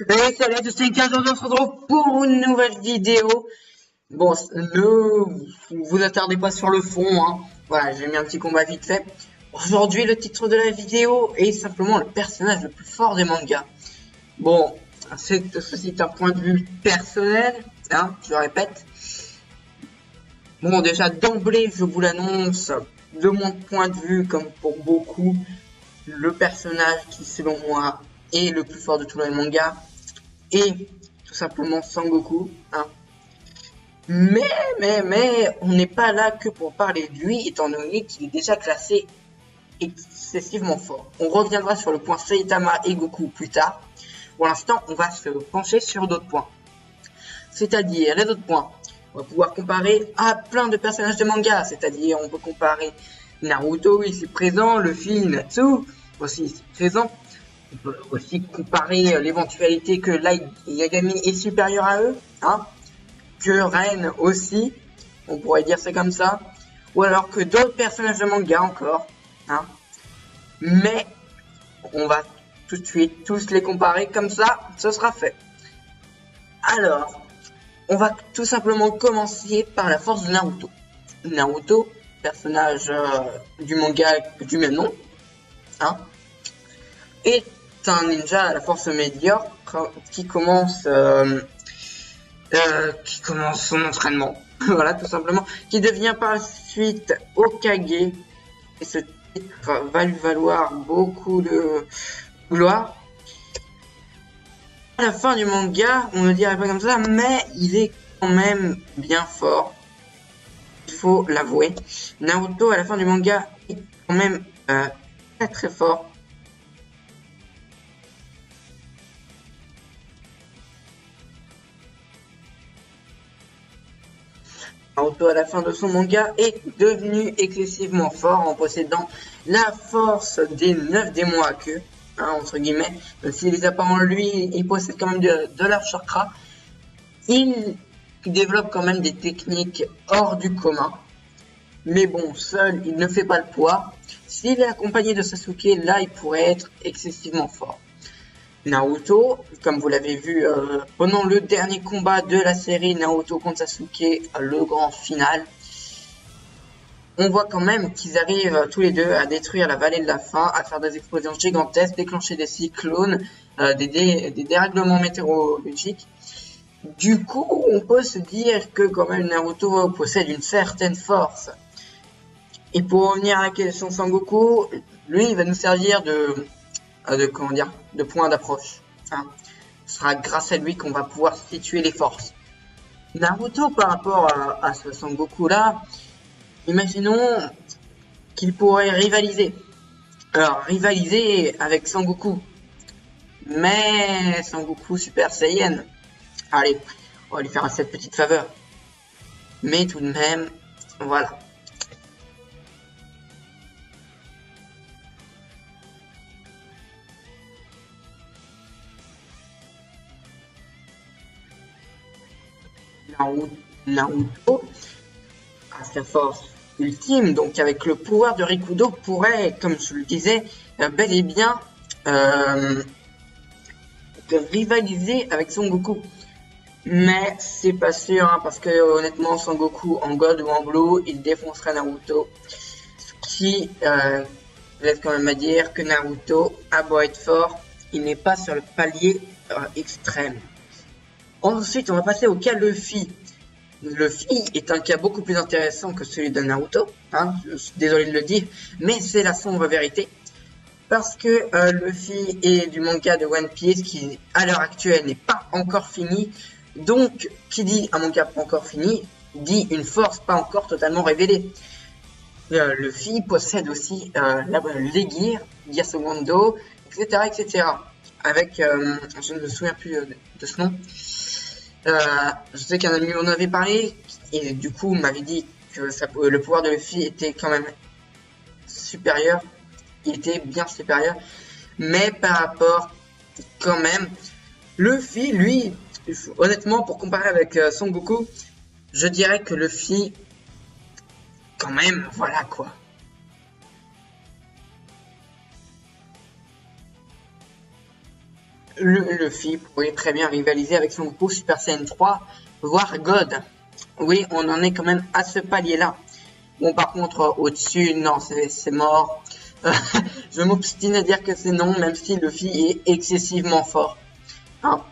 Et salut à tous, c'est 15 jours, on se retrouve pour une nouvelle vidéo. Bon, ne vous attardez pas sur le fond, hein. Voilà, j'ai mis un petit combat vite fait. Aujourd'hui, le titre de la vidéo est simplement le personnage le plus fort des mangas. Bon, ceci est un point de vue personnel, hein, je le répète. Bon, déjà d'emblée, je vous l'annonce, de mon point de vue, comme pour beaucoup, le personnage qui, selon moi, est le plus fort de tous les mangas, et tout simplement Sangoku, hein. Mais, on n'est pas là que pour parler de lui, étant donné qu'il est déjà classé excessivement fort. On reviendra sur le point Saitama et Goku plus tard. Pour l'instant, on va se pencher sur d'autres points. C'est-à-dire, les autres points, on va pouvoir comparer à plein de personnages de manga, c'est-à-dire on peut comparer Naruto ici présent, Luffy, Natsu aussi ici présent. On peut aussi comparer l'éventualité que Light Yagami est supérieur à eux, hein, que Ren aussi, on pourrait dire c'est comme ça, ou alors que d'autres personnages de manga encore, hein. Mais on va tout de suite tous les comparer comme ça, ce sera fait. Alors, on va tout simplement commencer par la force de Naruto. Naruto, personnage du manga du même nom, hein, est un ninja à la force médiocre qui commence son entraînement, voilà, tout simplement, qui devient par la suite Hokage, et ce titre va lui valoir beaucoup de gloire. À la fin du manga, on ne dirait pas comme ça, mais il est quand même bien fort, il faut l'avouer. Naruto, à la fin du manga, est quand même très très fort. Naruto, à la fin de son manga, est devenu excessivement fort en possédant la force des 9 démons à queue, hein, entre guillemets. Même s'il les a pas en lui, il possède quand même de leur chakra. Il développe quand même des techniques hors du commun. Mais bon, seul, il ne fait pas le poids. S'il est accompagné de Sasuke, là, il pourrait être excessivement fort. Naruto, comme vous l'avez vu pendant le dernier combat de la série Naruto contre Sasuke, le grand final, on voit quand même qu'ils arrivent tous les deux à détruire la vallée de la faim, à faire des explosions gigantesques, déclencher des cyclones, des dérèglements météorologiques. Du coup, on peut se dire que quand même Naruto possède une certaine force. Et pour revenir à la question de Sangoku, lui, il va nous servir de point d'approche, hein. Ce sera grâce à lui qu'on va pouvoir situer les forces. Naruto, par rapport à ce Sangoku là, imaginons qu'il pourrait rivaliser. Alors, rivaliser avec Sangoku. Mais Sangoku Super Saiyan. Allez, on va lui faire cette petite faveur. Mais tout de même, voilà. Naruto, à sa force ultime, donc avec le pouvoir de Rikudo, pourrait, comme je le disais, bel et bien rivaliser avec Son Goku. Mais c'est pas sûr, hein, parce que honnêtement, Son Goku en Gold ou en Blue, il défoncerait Naruto. Ce qui laisse quand même à dire que Naruto a beau être fort, il n'est pas sur le palier extrême. Ensuite, on va passer au cas Luffy. Luffy est un cas beaucoup plus intéressant que celui de Naruto, hein, je suis désolé de le dire, mais c'est la sombre vérité. Parce que Luffy est du manga de One Piece qui, à l'heure actuelle, n'est pas encore fini. Donc, qui dit un manga pas encore fini, dit une force pas encore totalement révélée. Luffy possède aussi les Gear Segundo, etc., etc. Avec, je ne me souviens plus de ce nom. Je sais qu'un ami m'en avait parlé et du coup m'avait dit que le pouvoir de Luffy était quand même supérieur, il était bien supérieur, mais par rapport quand même, Luffy, lui, honnêtement, pour comparer avec Son Goku, je dirais que Luffy, quand même, voilà quoi. Luffy pourrait très bien rivaliser avec Son Goku Super Saiyan 3, voire God. Oui, on en est quand même à ce palier-là. Bon, par contre, au-dessus, non, c'est mort. Je m'obstine à dire que c'est non, même si Luffy est excessivement fort. Hein,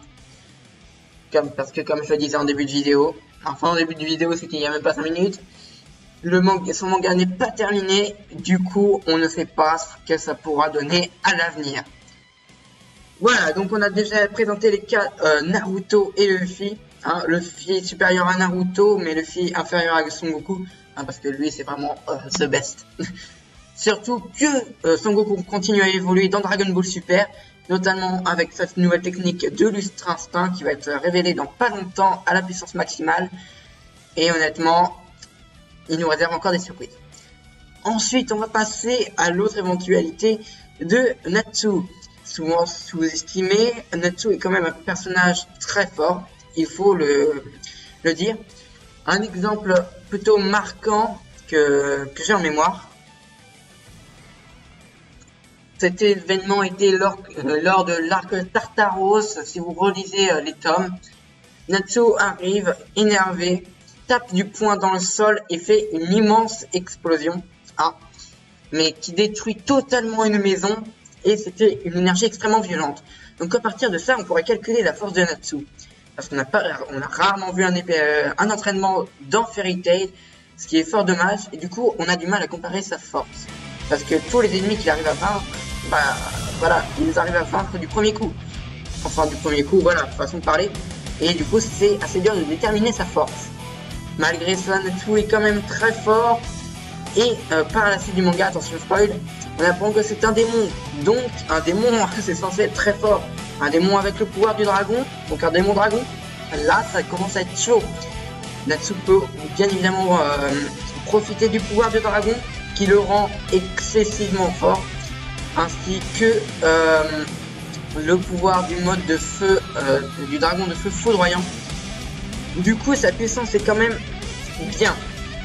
parce que comme je le disais en début de vidéo, enfin en début de vidéo, c'était il y a même pas 5 minutes, son manga n'est pas terminé, du coup, on ne sait pas ce que ça pourra donner à l'avenir. Voilà, donc on a déjà présenté les cas Naruto et Luffy. Hein, Luffy supérieur à Naruto, mais Luffy inférieur à Son Goku, hein, parce que lui c'est vraiment the best. Surtout que Son Goku continue à évoluer dans Dragon Ball Super, notamment avec cette nouvelle technique de l'Ultra Instinct qui va être révélée dans pas longtemps à la puissance maximale. Et honnêtement, il nous réserve encore des surprises. Ensuite, on va passer à l'autre éventualité de Natsu. Souvent sous-estimé, Natsu est quand même un personnage très fort, il faut le dire. Un exemple plutôt marquant que j'ai en mémoire, cet événement était lors de l'arc Tartaros. Si vous relisez les tomes, Natsu arrive énervé, tape du poing dans le sol et fait une immense explosion, hein, mais qui détruit totalement une maison. Et c'était une énergie extrêmement violente. Donc à partir de ça, on pourrait calculer la force de Natsu. Parce qu'on a rarement vu un entraînement dans Fairy Tail, ce qui est fort dommage. Et du coup, on a du mal à comparer sa force. Parce que tous les ennemis qu'il arrive à vaincre, bah voilà, ils arrivent à vaincre du premier coup. Enfin du premier coup, voilà, façon de parler. Et du coup, c'est assez dur de déterminer sa force. Malgré cela, Natsu est quand même très fort. Et par la suite du manga, attention spoil, on apprend que c'est un démon. Donc un démon, c'est censé être très fort. Un démon avec le pouvoir du dragon, donc un démon dragon. Là, ça commence à être chaud. Natsu peut bien évidemment profiter du pouvoir du dragon, qui le rend excessivement fort, ainsi que le pouvoir du mode de feu, du dragon de feu foudroyant. Du coup, sa puissance est quand même bien.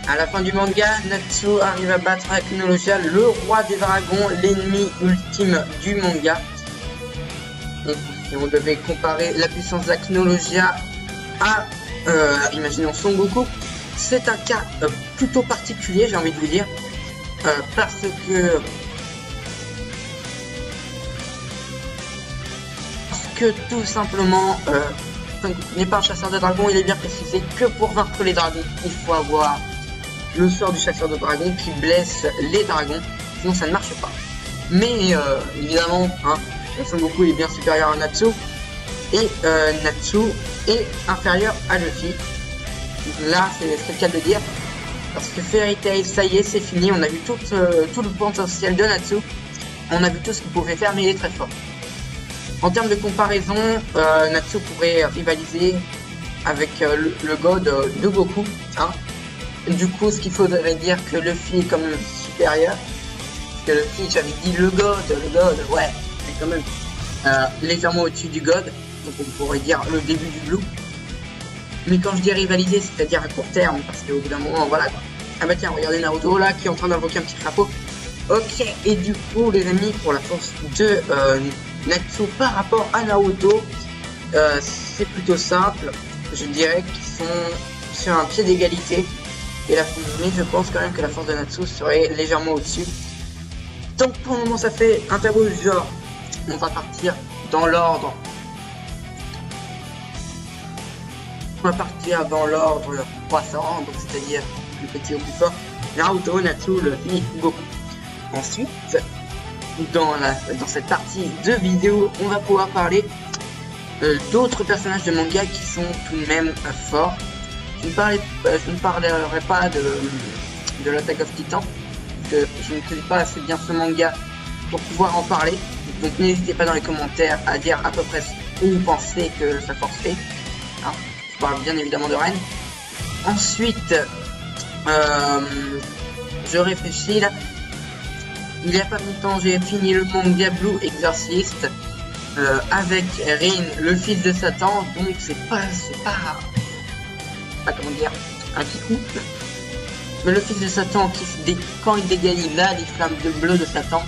À la fin du manga, Natsu arrive à battre Aknologia, le roi des dragons, l'ennemi ultime du manga. Donc, si on devait comparer la puissance d'Aknologia à, imaginons Son Goku, c'est un cas plutôt particulier, j'ai envie de vous dire, parce que tout simplement, Son Goku n'est pas un chasseur de dragons, il est bien précisé que pour vaincre les dragons, il faut avoir le sort du chasseur de dragons qui blesse les dragons, sinon ça ne marche pas. Mais évidemment, hein, Son Goku est bien supérieur à Natsu, et Natsu est inférieur à Luffy. Là, c'est le cas de le dire, parce que Fairy Tail, ça y est, c'est fini, on a vu tout le potentiel de Natsu, on a vu tout ce qu'il pouvait faire, mais il est très fort. En termes de comparaison, Natsu pourrait rivaliser avec le God de Goku, hein. Du coup, ce qu'il faudrait dire que Luffy est quand même supérieur. Parce que Luffy, j'avais dit le God, ouais, mais quand même légèrement au-dessus du God. Donc on pourrait dire le début du Blue. Mais quand je dis rivaliser, c'est-à-dire à court terme, parce qu'au bout d'un moment, voilà quoi. Ah bah tiens, regardez Naruto là, qui est en train d'invoquer un petit crapaud. Ok, et du coup, les amis, pour la force de Natsu par rapport à Naruto, c'est plutôt simple. Je dirais qu'ils sont sur un pied d'égalité. Mais je pense quand même que la force de Natsu serait légèrement au-dessus. Donc pour le moment ça fait un tableau du genre. On va partir dans l'ordre. On va partir dans l'ordre croissant, donc c'est-à-dire le petit au plus fort. Naruto, Natsu, Luffy, Goku. Ensuite, dans cette partie de vidéo, on va pouvoir parler d'autres personnages de manga qui sont tout de même forts. Je ne parlerai pas de l'Attack of Titan, parce que je ne connais pas assez bien ce manga pour pouvoir en parler. Donc n'hésitez pas dans les commentaires à dire à peu près où vous pensez que sa force est. Hein, je parle bien évidemment de Ren. Ensuite, je réfléchis là. Il n'y a pas longtemps, j'ai fini le manga Blue Exorcist avec Rin, le fils de Satan. Donc c'est pas comment dire, un petit coup. Mais le fils de Satan, quand il dégage, il a les flammes de bleu de Satan.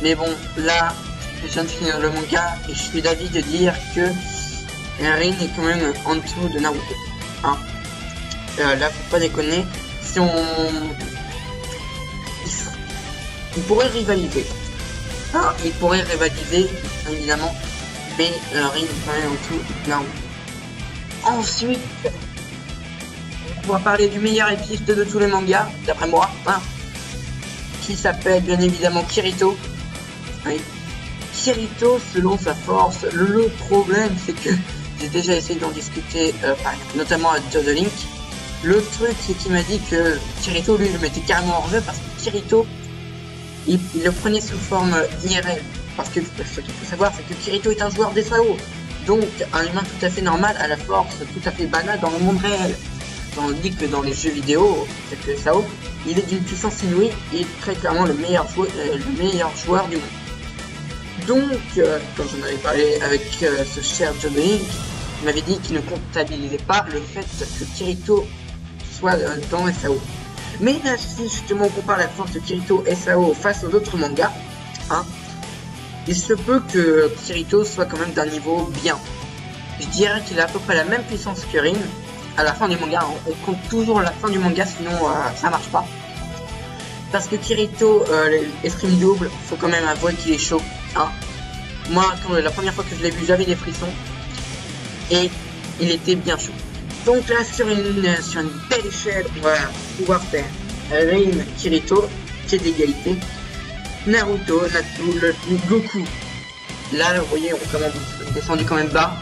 Mais bon, là, je viens de finir le manga et je suis d'avis de dire que Rin est quand même en dessous de Naruto. Hein. Là, faut pas déconner. Si on... Il pourrait rivaliser. Hein, il pourrait rivaliser, évidemment. Mais Rin est quand même en dessous de Naruto. Ensuite, on va parler du meilleur épisode de tous les mangas, d'après moi. Hein, qui s'appelle bien évidemment Kirito. Oui. Kirito, selon sa force, le problème c'est que j'ai déjà essayé d'en discuter, notamment avec Joe Link. Le truc c'est qu'il m'a dit que Kirito, lui, le mettait carrément hors jeu parce que Kirito, il le prenait sous forme IRL. Parce que ce qu'il faut savoir, c'est que Kirito est un joueur des SAO. Donc un humain tout à fait normal, à la force tout à fait banale dans le monde réel. Tandis que dans les jeux vidéo, c'est que SAO, il est d'une puissance inouïe et très clairement le meilleur joueur du monde. Donc, quand j'en avais parlé avec ce cher John Link, il m'avait dit qu'il ne comptabilisait pas le fait que Kirito soit dans SAO. Mais là, si justement on compare la force de Kirito SAO face aux autres mangas, hein, il se peut que Kirito soit quand même d'un niveau bien. Je dirais qu'il a à peu près la même puissance que Rin. À la fin du manga, on compte toujours la fin du manga, sinon ça marche pas. Parce que Kirito, l'escrime double, faut quand même avouer qu'il est chaud. Hein. Moi, la première fois que je l'ai vu, j'avais des frissons. Et il était bien chaud. Donc là, sur une belle échelle, on va pouvoir faire Rin, Kirito, qui est d'égalité. Naruto, Natsu, Goku. Là, vous voyez, on est quand même descendu quand même bas.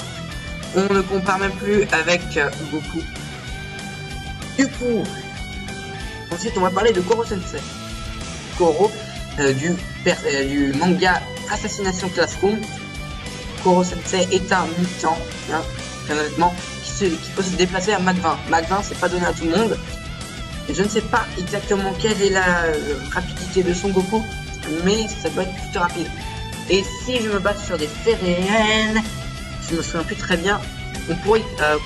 On ne compare même plus avec Goku. Du coup, ensuite on va parler de Koro Sensei. Koro, du manga Assassination Classroom. Koro Sensei est un mutant, hein, honnêtement, qui peut se déplacer à Mach 20. Mach 20, c'est pas donné à tout le monde. Et je ne sais pas exactement quelle est la rapidité de Son Goku, mais ça doit être plutôt rapide. Et si je me base sur des faits réels, je me souviens plus très bien, on pourrait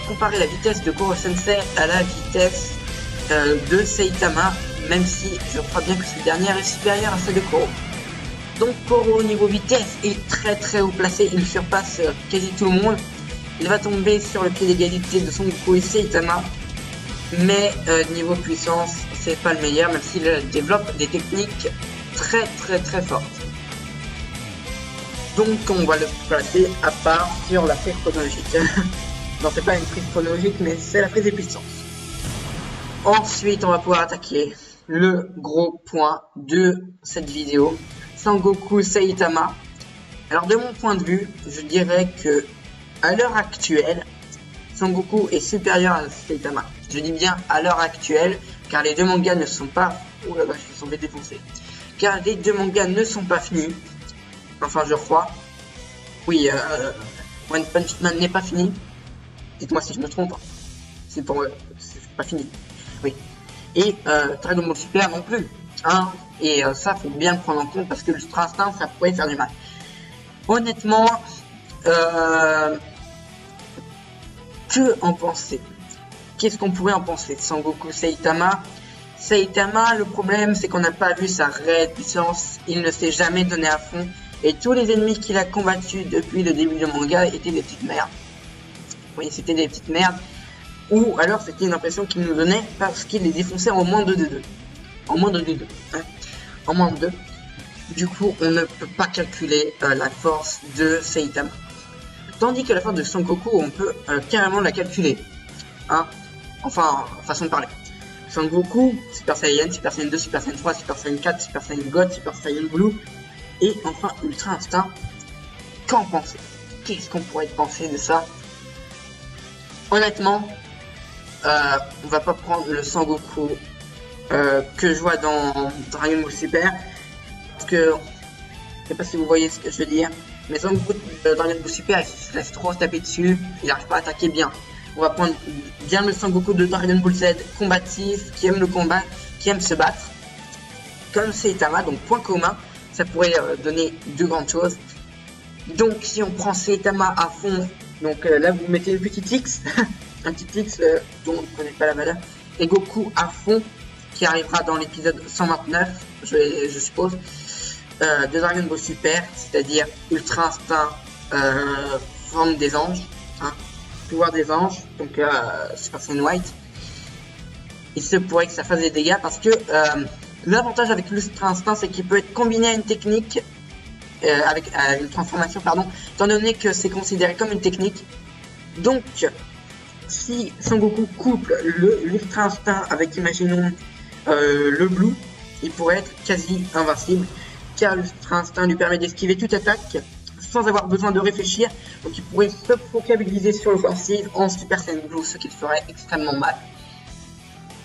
comparer la vitesse de Koro Sensei à la vitesse de Saitama, même si je crois bien que cette dernière est supérieure à celle de Koro. Donc Koro au niveau vitesse est très très haut placé, il surpasse quasi tout le monde. Il va tomber sur le pied d'égalité de Son Goku et Saitama, mais niveau puissance c'est pas le meilleur, même s'il développe des techniques très très très fortes. Donc on va le placer à part sur la frise chronologique. Non, c'est pas une frise chronologique, mais c'est la frise des puissances. Ensuite, on va pouvoir attaquer le gros point de cette vidéo, Sangoku Saitama. Alors de mon point de vue, je dirais que à l'heure actuelle, Sangoku est supérieur à Saitama. Je dis bien à l'heure actuelle, car les deux mangas ne sont pas... Oh là là, je suis tombé défoncé. Car les deux mangas ne sont pas finis. Enfin, je crois. Oui, One Punch Man n'est pas fini. Dites-moi si je me trompe. C'est pas fini. Oui. Et Dragon Ball Super non plus. Hein. Et ça, faut bien le prendre en compte parce que l'Ultra Instinct, ça pourrait faire du mal. Honnêtement, que en penser? Qu'est-ce qu'on pourrait en penser de Sangoku Saitama? Saitama, le problème, c'est qu'on n'a pas vu sa réelle puissance. Il ne s'est jamais donné à fond. Et tous les ennemis qu'il a combattus depuis le début du manga étaient des petites merdes. Oui, c'était des petites merdes. Ou alors c'était une impression qu'il nous donnait parce qu'il les défonçait en moins de 2. En moins de 2. Hein. En moins de 2. Du coup, on ne peut pas calculer la force de Saitama. Tandis que la force de Son Goku, on peut carrément la calculer. Hein. Enfin, façon de parler. Son Goku, Super Saiyan, Super Saiyan 2, Super Saiyan 3, Super Saiyan 4, Super Saiyan God, Super Saiyan Blue. Et enfin, Ultra Instinct. Qu'en penser? Qu'est-ce qu'on pourrait penser de ça? Honnêtement, on va pas prendre le Sangoku que je vois dans Dragon Ball Super. Parce que, je sais pas si vous voyez ce que je veux dire. Mais Sangoku de Dragon Ball Super, il se laisse trop se taper dessus. Il n'arrive pas à attaquer bien. On va prendre bien le Sangoku de Dragon Ball Z, combatif, qui aime le combat, qui aime se battre. Comme Saitama, donc point commun. Ça pourrait donner deux grandes choses. Donc si on prend Saitama à fond, donc là vous mettez une petite X, un petit X dont vous ne connaissez pas la valeur, et Goku à fond, qui arrivera dans l'épisode 129, je suppose. de Dragon Ball Super, c'est-à-dire Ultra Instinct, forme des anges, hein, pouvoir des anges, donc Super Saiyan White. Il se pourrait que ça fasse des dégâts parce que l'avantage avec l'Ultra Instinct, c'est qu'il peut être combiné à une technique, avec une transformation, pardon, étant donné que c'est considéré comme une technique. Donc, si Son Goku couple l'Ultra Instinct avec, imaginons, le Blue, il pourrait être quasi invincible, car l'Ultra Instinct lui permet d'esquiver toute attaque sans avoir besoin de réfléchir, donc il pourrait se focaliser sur l'offensive en Super Saiyan Blue, ce qui ferait extrêmement mal.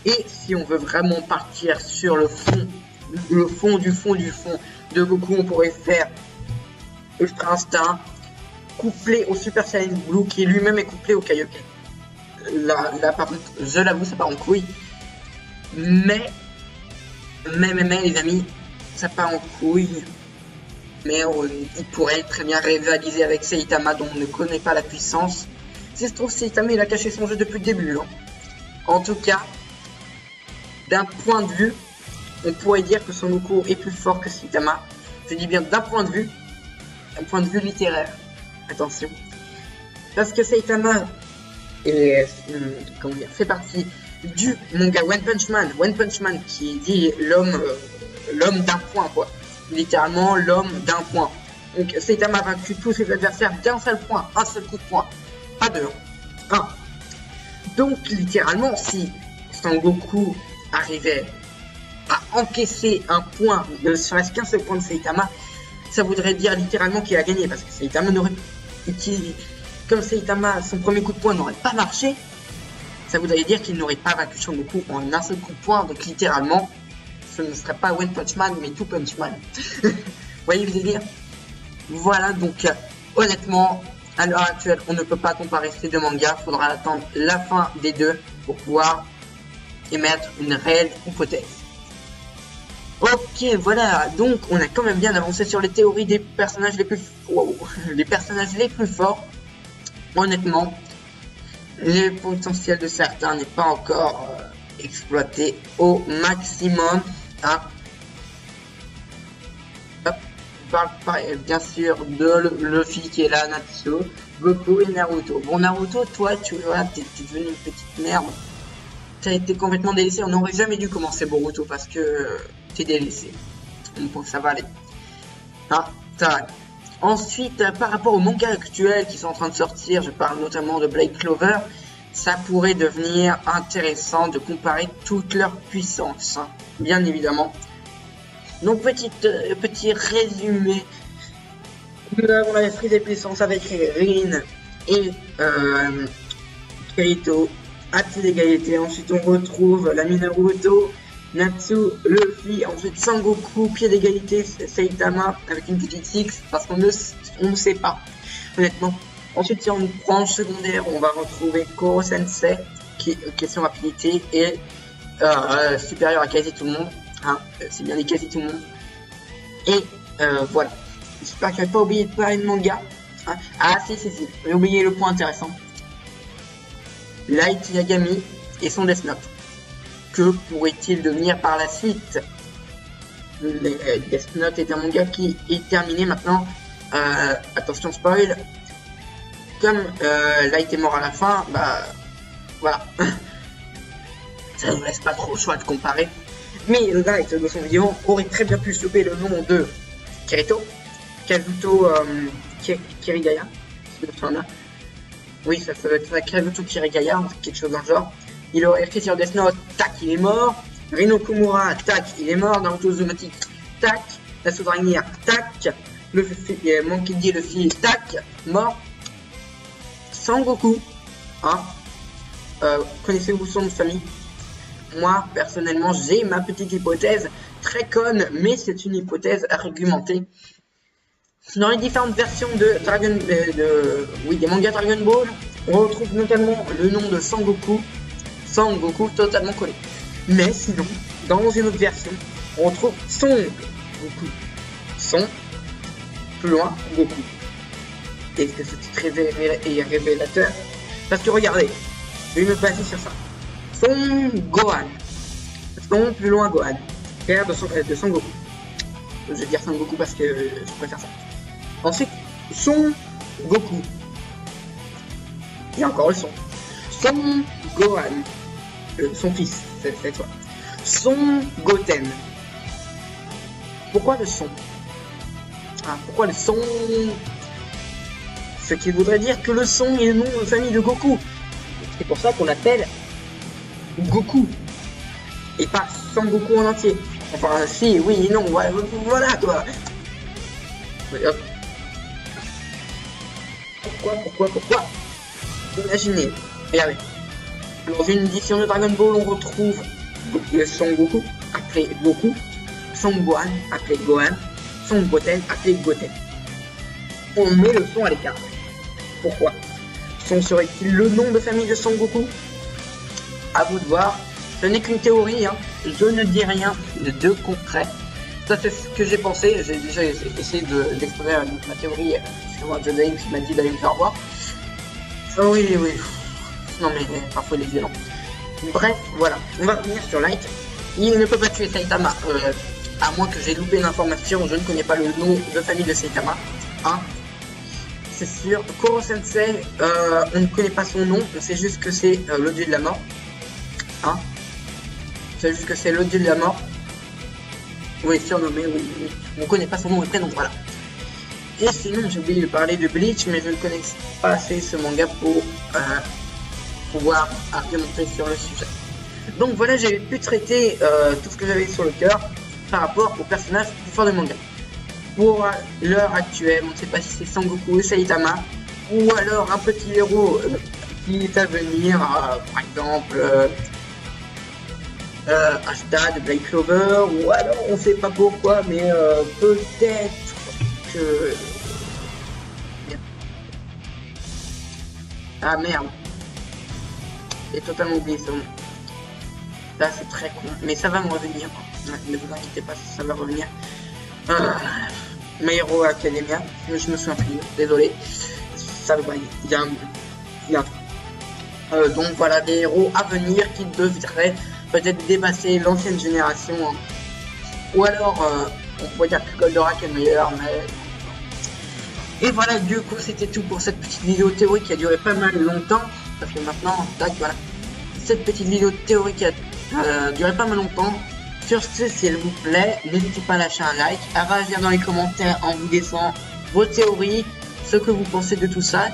Et si on veut vraiment partir sur le fond du fond de Goku, on pourrait faire Ultra Instinct couplé au Super Saiyan Blue qui lui-même est couplé au Kaioken. Là par contre, je l'avoue, ça part en couille. Mais les amis, ça part en couille. Mais il pourrait très bien rivaliser avec Saitama dont on ne connaît pas la puissance. Si se trouve, Saitama il a caché son jeu depuis le début. Hein. En tout cas, d'un point de vue, on pourrait dire que Son Goku est plus fort que Saitama. Je dis bien d'un point de vue littéraire. Attention. Parce que Saitama fait partie du manga One Punch Man qui dit l'homme d'un point, quoi. Littéralement l'homme d'un point. Donc Saitama a vaincu tous ses adversaires d'un seul point, un seul coup de poing. Pas deux, un. Donc littéralement, si Son Goku arrivait à encaisser un point, ne serait-ce qu'un seul point de Saitama, ça voudrait dire littéralement qu'il a gagné, parce que Saitama n'aurait utilisé, comme Saitama, son premier coup de poing n'aurait pas marché, ça voudrait dire qu'il n'aurait pas vaincu Son Goku en un seul coup de poing, donc littéralement, ce ne serait pas One Punch Man, mais Two Punch Man. Vous voyez le délire? Voilà, donc honnêtement, à l'heure actuelle, on ne peut pas comparer ces deux mangas, il faudra attendre la fin des deux pour pouvoir émettre une réelle hypothèse. Ok, voilà, donc on a quand même bien avancé sur les théories des personnages les plus forts. Honnêtement, le potentiel de certains n'est pas encore exploité au maximum. Hein. Hop, on parle bien sûr de Luffy qui est là, Natsu, Goku et Naruto. Bon, Naruto, toi, tu vois, t'es devenu une petite merde. T'as été complètement délaissé. On n'aurait jamais dû commencer Boruto parce que t'es délaissé. Donc ça va aller. Hein, ça va. Ensuite, par rapport aux mangas actuels qui sont en train de sortir, je parle notamment de Black Clover, ça pourrait devenir intéressant de comparer toute leur puissance, hein, bien évidemment. Donc petit résumé. Nous avons l'esprit des puissances avec Rin et Kirito à pied d'égalité. Ensuite on retrouve l'ami Naruto, Natsu, Luffy, ensuite Sangoku, pied d'égalité, Saitama avec une petite Six parce qu'on ne sait pas honnêtement. Ensuite si on prend en secondaire, on va retrouver Koro Sensei qui est question rapidité et supérieur à quasi tout le monde, hein, c'est bien dit quasi tout le monde. Et voilà, j'espère que je n'ai pas oublié de parler de manga, hein. Ah si, j'ai oublié le point intéressant. Light Yagami et son Death Note. Que pourrait-il devenir par la suite? Death Note est un manga qui est terminé maintenant. Attention spoil. Comme Light est mort à la fin, bah voilà. Ça ne laisse pas trop le choix de comparer. Mais Light de son vivant aurait très bien pu choper le nom de Kirito, Kazuto Kirigaya. Oui, ça doit être Kazuto Kirigaya, quelque chose dans le genre. Il aurait écrit sur Death Note, tac, il est mort. Rino Kumura, tac, il est mort. Naruto Uzumaki, tac. Nasu Draenir, tac. Monkey D, Luffy, tac, mort. Sangoku, hein. Connaissez-vous son nom de famille? Moi, personnellement, j'ai ma petite hypothèse, très conne, mais c'est une hypothèse argumentée. Dans les différentes versions des mangas Dragon Ball, on retrouve notamment le nom de Sangoku totalement collé. Mais sinon, dans une autre version, on retrouve Son Goku. Son, plus loin, Goku. Est-ce que ce titre est révélateur? Parce que regardez, je vais me baser sur ça. Son Gohan. Son, plus loin, Gohan. Père de Son Goku. Je vais dire Son Goku parce que je préfère ça. Ensuite, Son Goku. Il y a encore le son. Son Gohan. Son fils, cette fois. Son Goten. Pourquoi le son? Pourquoi le son? Ce qui voudrait dire que le son est le nom de famille de Goku. C'est pour ça qu'on l'appelle Goku. Et pas Son Goku en entier. Enfin, si, oui, non, voilà quoi. Pourquoi? Imaginez, regardez. Dans une édition de Dragon Ball, on retrouve le Son Goku, appelé Goku, Son Gohan, appelé Gohan, Son Goten, appelé Goten. On met le son à l'écart. Pourquoi? Son serait-il le nom de famille de Son Goku? À vous de voir. Ce n'est qu'une théorie, hein. Je ne dis rien de concret. Ça, c'est ce que j'ai pensé. J'ai déjà essayé d'exposer ma théorie sur moi, John Dane qui m'a dit d'aller me faire voir. Oh, oui. Non, mais parfois il est violent. Bref, voilà. On va revenir sur Light. Il ne peut pas tuer Saitama. À moins que j'ai loupé l'information, je ne connais pas le nom de famille de Saitama. Hein, c'est sûr. Koro Sensei, on ne connaît pas son nom. On sait juste que c'est le dieu de la mort. Hein, c'est juste que c'est le dieu de la mort. Oui, surnommé, oui. On ne connaît pas son nom et prénom, voilà. Et sinon, j'ai oublié de parler de Bleach, mais je ne connais pas assez ce manga pour pouvoir argumenter sur le sujet. Donc voilà, j'ai pu traiter tout ce que j'avais sur le cœur par rapport aux personnages plus forts du manga. Pour l'heure actuelle, on ne sait pas si c'est Sangoku ou Saitama, ou alors un petit héros qui est à venir, par exemple Hashtag Black Clover, ou alors on sait pas pourquoi, mais peut-être que... Ah merde, j'ai totalement oublié ce nom. Là c'est très con, mais ça va me revenir. Ne vous inquiétez pas, ça va revenir. My Hero Academia, je me souviens plus, désolé. Ça va, il y a un truc. Donc voilà, des héros à venir qui devraient peut-être dépasser l'ancienne génération. Hein. Ou alors, on pourrait dire que Goldorak est meilleur, mais... Et voilà, du coup, c'était tout pour cette petite vidéo théorique qui a duré pas mal longtemps. Parce que maintenant, tac, voilà. Cette petite vidéo théorique qui a duré pas mal longtemps. Sur ce, s'il vous plaît, n'hésitez pas à lâcher un like, à réagir dans les commentaires en vous laissant vos théories, ce que vous pensez de tout ça.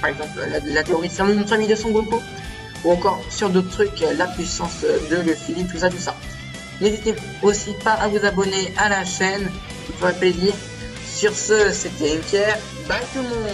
Par exemple, la théorie sur le nom de famille de Son Goku. Ou encore sur d'autres trucs, la puissance de Luffy, tout ça. N'hésitez aussi pas à vous abonner à la chaîne, ça me ferait plaisir. Sur ce, c'était Pierre, bye tout le monde.